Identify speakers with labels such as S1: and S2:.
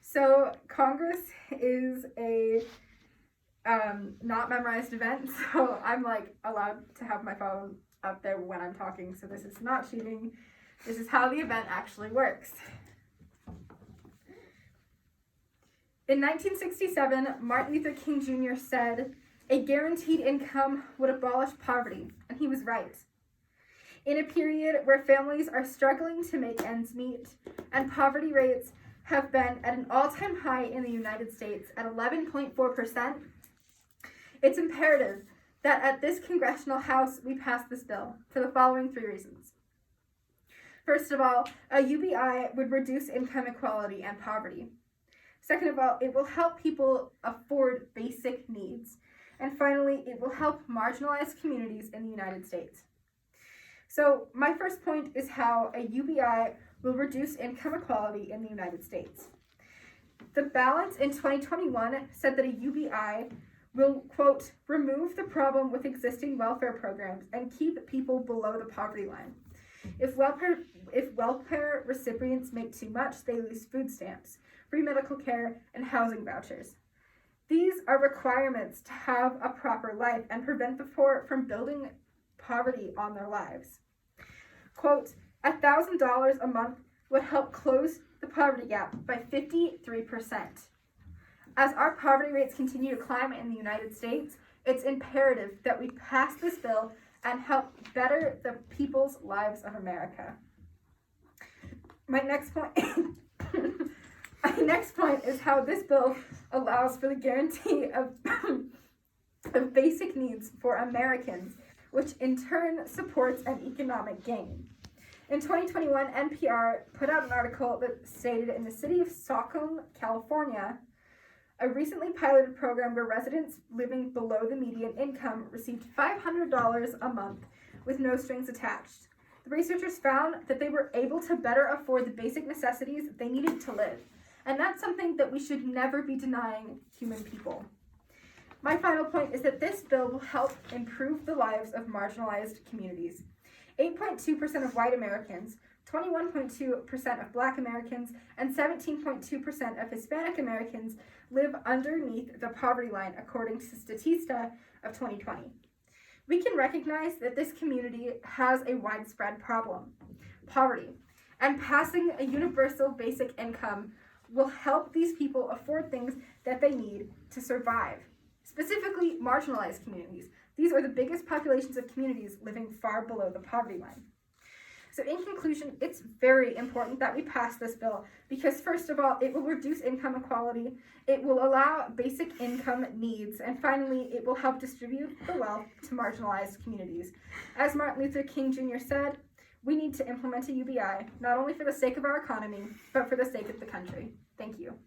S1: So Congress is a not memorized event, so I'm like allowed to have my phone up there when I'm talking, so this is not cheating. This is how the event actually works. In 1967, Martin Luther King Jr. said, "A guaranteed income would abolish poverty," and he was right. In a period where families are struggling to make ends meet and poverty rates have been at an all-time high in the United States at 11.4%, it's imperative that at this congressional house we pass this bill for the following 3 reasons. First of all, a UBI would reduce income inequality and poverty. Second of all, it will help people afford basic needs. And finally, it will help marginalized communities in the United States. So my first point is how a UBI will reduce income equality in the United States. The balance in 2021 said that a UBI will, quote, remove the problem with existing welfare programs and keep people below the poverty line. If welfare recipients make too much, they lose food stamps, free medical care, and housing vouchers. These are requirements to have a proper life and prevent the poor from building poverty on their lives. Quote, $1,000 a month would help close the poverty gap by 53%. As our poverty rates continue to climb in the United States, it's imperative that we pass this bill and help better the people's lives of America. My next point is how this bill allows for the guarantee of basic needs for Americans, which in turn supports an economic gain. In 2021, NPR put out an article that stated in the city of Stockton, California, a recently piloted program where residents living below the median income received $500 a month with no strings attached. The researchers found that they were able to better afford the basic necessities they needed to live, and that's something that we should never be denying human people. My final point is that this bill will help improve the lives of marginalized communities. 8.2% of white Americans, 21.2% of Black Americans, and 17.2% of Hispanic Americans live underneath the poverty line, according to Statista of 2020. We can recognize that this community has a widespread problem, poverty, and passing a universal basic income will help these people afford things that they need to survive. Specifically, marginalized communities. These are the biggest populations of communities living far below the poverty line. So in conclusion, it's very important that we pass this bill because first of all, it will reduce income equality, it will allow basic income needs, and finally, it will help distribute the wealth to marginalized communities. As Martin Luther King Jr. said, we need to implement a UBI, not only for the sake of our economy, but for the sake of the country. Thank you.